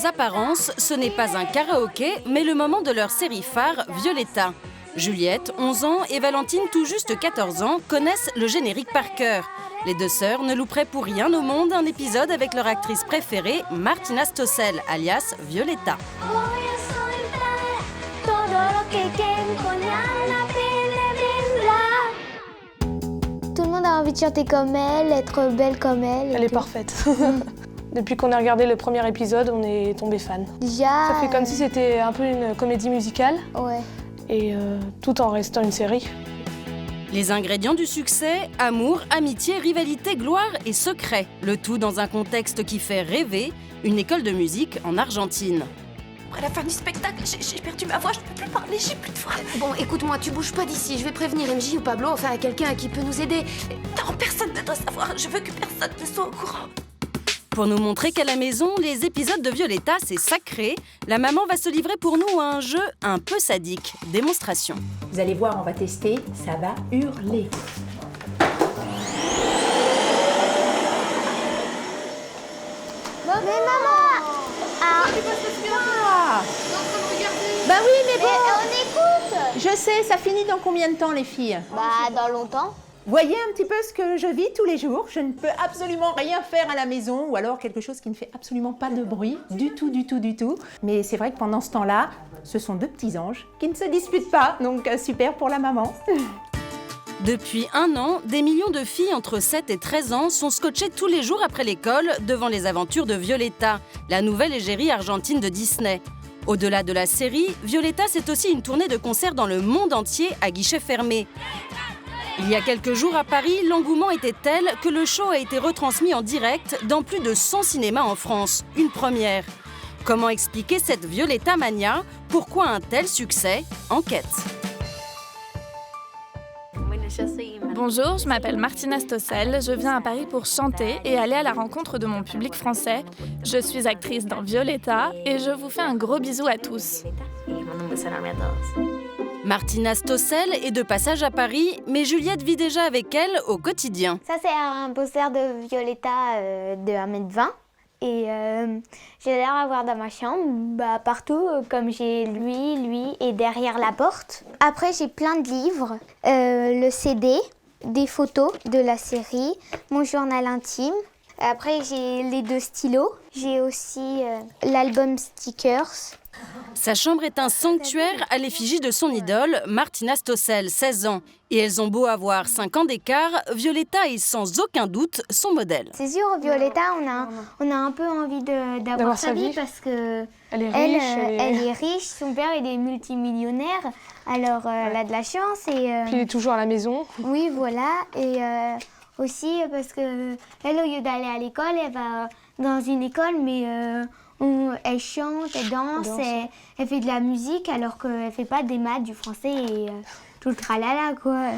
aux apparences, ce n'est pas un karaoké, mais le moment de leur série phare, Violetta. Juliette, 11 ans, et Valentine, tout juste 14 ans, connaissent le générique par cœur. Les deux sœurs ne louperaient pour rien au monde un épisode avec leur actrice préférée, Martina Stossel, alias Violetta. Tout le monde a envie de chanter comme elle, être belle comme elle. Elle est parfaite. Depuis qu'on a regardé le premier épisode, on est tombé fan. Déjà... Ça fait comme si c'était un peu une comédie musicale. Ouais. Et tout en restant une série. Les ingrédients du succès, amour, amitié, rivalité, gloire et secret. Le tout dans un contexte qui fait rêver, une école de musique en Argentine. Après la fin du spectacle, j'ai perdu ma voix, je ne peux plus parler, j'ai plus de voix. Bon, écoute-moi, tu bouges pas d'ici, je vais prévenir MJ ou Pablo, enfin quelqu'un qui peut nous aider. Non, personne ne doit savoir, je veux que personne ne soit au courant. Pour nous montrer qu'à la maison, les épisodes de Violetta, c'est sacré, la maman va se livrer pour nous à un jeu un peu sadique. Démonstration. Vous allez voir, on va tester, ça va hurler. Mais maman Bah oui, mais bon, on écoute. je sais, ça finit dans combien de temps les filles? Bah, dans longtemps. Voyez un petit peu ce que je vis tous les jours. Je ne peux absolument rien faire à la maison ou alors quelque chose qui ne fait absolument pas de bruit, du tout. Mais c'est vrai que pendant ce temps-là, ce sont deux petits anges qui ne se disputent pas, donc super pour la maman. Depuis 1 an, des millions de filles entre 7 et 13 ans sont scotchées tous les jours après l'école devant les aventures de Violetta, la nouvelle égérie argentine de Disney. Au-delà de la série, Violetta, c'est aussi une tournée de concerts dans le monde entier à guichet fermé. Il y a quelques jours à Paris, l'engouement était tel que le show a été retransmis en direct dans plus de 100 cinémas en France. Une première. Comment expliquer cette Violetta mania? Pourquoi un tel succès? Enquête. Bonjour, je m'appelle Martina Stossel, je viens à Paris pour chanter et aller à la rencontre de mon public français. Je suis actrice dans Violetta et je vous fais un gros bisou à tous. Martina Stossel est de passage à Paris, mais Juliette vit déjà avec elle au quotidien. Ça, c'est un poster de Violetta de 1m20. Et j'ai l'air d'avoir dans ma chambre, partout, comme j'ai lui et derrière la porte. Après, j'ai plein de livres, le CD, des photos de la série, mon journal intime. Après, j'ai les 2 stylos. J'ai aussi l'album Stickers. Sa chambre est un sanctuaire à l'effigie de son idole, Martina Stossel, 16 ans. Et elles ont beau avoir 5 ans d'écart, Violetta est sans aucun doute son modèle. C'est sûr, Violetta, on a un peu envie d'avoir sa vie parce que Elle est riche. elle est riche, son père il est multimillionnaire, alors elle a de la chance. Et, Puis il est toujours à la maison. Oui, voilà. Et aussi parce que elle, au lieu d'aller à l'école, elle va dans une école, mais elle chante, elle danse. Elle fait de la musique, alors qu'elle ne fait pas des maths, du français et tout le tralala, quoi.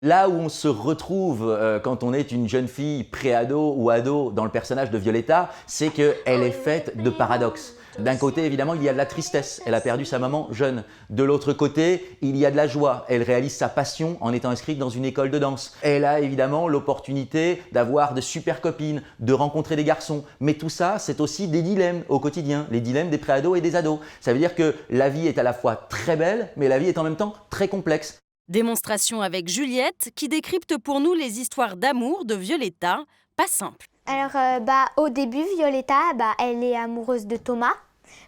Là où on se retrouve quand on est une jeune fille pré-ado ou ado dans le personnage de Violetta, c'est qu'elle est faite de paradoxes. D'un côté, évidemment, il y a de la tristesse. Elle a perdu sa maman jeune. De l'autre côté, il y a de la joie. Elle réalise sa passion en étant inscrite dans une école de danse. Elle a évidemment l'opportunité d'avoir de super copines, de rencontrer des garçons. Mais tout ça, c'est aussi des dilemmes au quotidien, les dilemmes des pré-ados et des ados. Ça veut dire que la vie est à la fois très belle, mais la vie est en même temps très complexe. Démonstration avec Juliette, qui décrypte pour nous les histoires d'amour de Violetta, pas simple. Alors, au début, Violetta, elle est amoureuse de Thomas.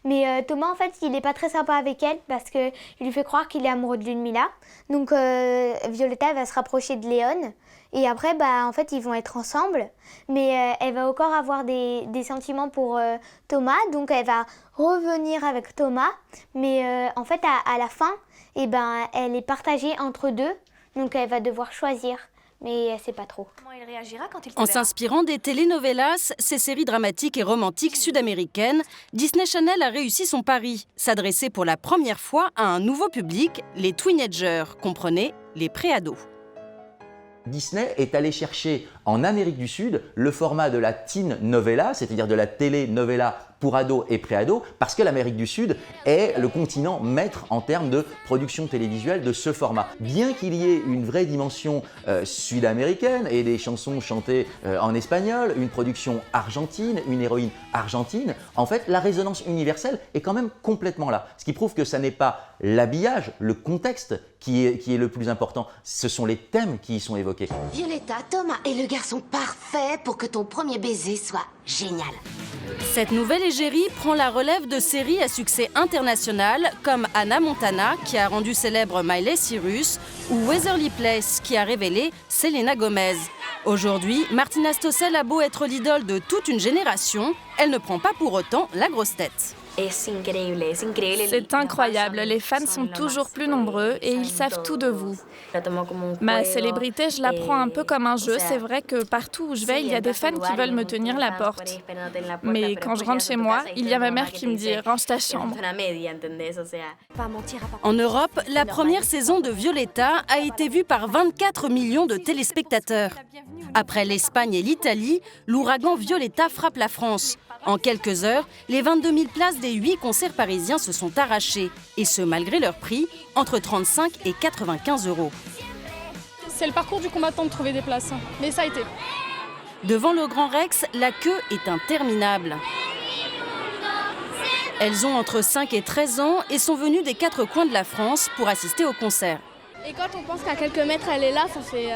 Mais Thomas, en fait, il n'est pas très sympa avec elle parce qu'il lui fait croire qu'il est amoureux de Ludmilla. Donc, Violetta, elle va se rapprocher de Léon. Et après, en fait, ils vont être ensemble. Mais elle va encore avoir des sentiments pour Thomas. Donc, elle va revenir avec Thomas. Mais en fait, à la fin, elle est partagée entre deux. Donc, elle va devoir choisir. Mais elle ne sait pas trop. Comment il réagira quand il te En verra? s'inspirant des telenovelas, ces séries dramatiques et romantiques sud-américaines, Disney Channel a réussi son pari, s'adresser pour la première fois à un nouveau public, les teenagers, comprenez, les pré-ados. Disney est allé chercher en Amérique du Sud le format de la teen novella, c'est-à-dire de la télénovela pour ados et préados, parce que l'Amérique du Sud est le continent maître en termes de production télévisuelle de ce format. Bien qu'il y ait une vraie dimension sud-américaine et des chansons chantées en espagnol, une production argentine, une héroïne argentine, en fait, la résonance universelle est quand même complètement là. Ce qui prouve que ça n'est pas l'habillage, le contexte qui est le plus important, ce sont les thèmes qui y sont évoqués. Violetta, Thomas est le garçon parfait pour que ton premier baiser soit génial. Cette nouvelle égérie prend la relève de séries à succès international comme Hannah Montana, qui a rendu célèbre Miley Cyrus, ou Waverly Place, qui a révélé Selena Gomez. Aujourd'hui, Martina Stossel a beau être l'idole de toute une génération, elle ne prend pas pour autant la grosse tête. C'est incroyable, les fans sont toujours plus nombreux et ils savent tout de vous. Ma célébrité, je la prends un peu comme un jeu. C'est vrai que partout où je vais, il y a des fans qui veulent me tenir la porte. Mais quand je rentre chez moi, il y a ma mère qui me dit « range ta chambre ». En Europe, la première saison de Violetta a été vue par 24 millions de téléspectateurs. Après l'Espagne et l'Italie, l'ouragan Violetta frappe la France. En quelques heures, les 22 000 places des 8 concerts parisiens se sont arrachées, et ce malgré leur prix, entre 35 et 95 €. C'est le parcours du combattant de trouver des places, mais ça a été. Devant le Grand Rex, la queue est interminable. Elles ont entre 5 et 13 ans et sont venues des 4 coins de la France pour assister au concert. Et quand on pense qu'à quelques mètres elle est là, ça fait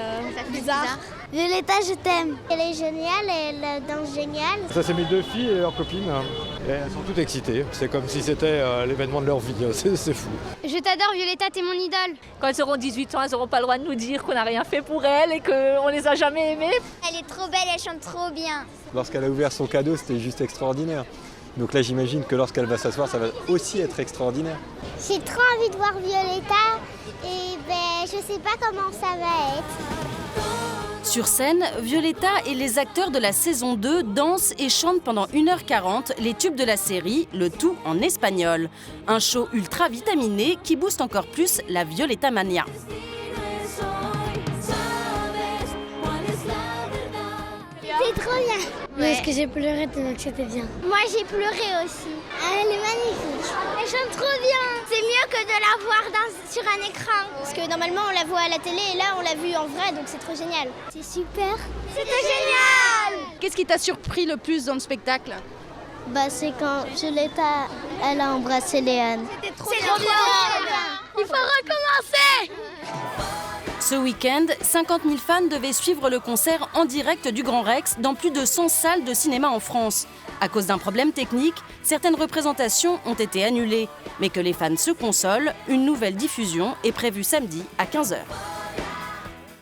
bizarre. Violetta, je t'aime. Elle est géniale, elle danse génial. Ça, c'est mes 2 filles et leurs copines. Et elles sont toutes excitées. C'est comme si c'était l'événement de leur vie. C'est fou. Je t'adore, Violetta, t'es mon idole. Quand elles auront 18 ans, elles n'auront pas le droit de nous dire qu'on n'a rien fait pour elles et qu'on les a jamais aimées. Elle est trop belle, elle chante trop bien. Lorsqu'elle a ouvert son cadeau, c'était juste extraordinaire. Donc là, j'imagine que lorsqu'elle va s'asseoir, ça va aussi être extraordinaire. J'ai trop envie de voir Violetta et je sais pas comment ça va être. Sur scène, Violetta et les acteurs de la saison 2 dansent et chantent pendant 1h40 les tubes de la série, le tout en espagnol. Un show ultra vitaminé qui booste encore plus la Violetta Mania. C'est trop bien. Ouais. Est-ce que j'ai pleuré tellement que c'était bien? Moi j'ai pleuré aussi. Elle est magnifique. Elle chante trop bien. C'est mieux que de la voir sur un écran. Parce que normalement on la voit à la télé et là on l'a vue en vrai, donc c'est trop génial. C'est super. C'était génial. Qu'est-ce qui t'a surpris le plus dans le spectacle? C'est quand Violetta, elle a embrassé Léane. C'était trop bien. Il faut recommencer. Ce week-end, 50 000 fans devaient suivre le concert en direct du Grand Rex dans plus de 100 salles de cinéma en France. À cause d'un problème technique, certaines représentations ont été annulées. Mais que les fans se consolent, une nouvelle diffusion est prévue samedi à 15 h.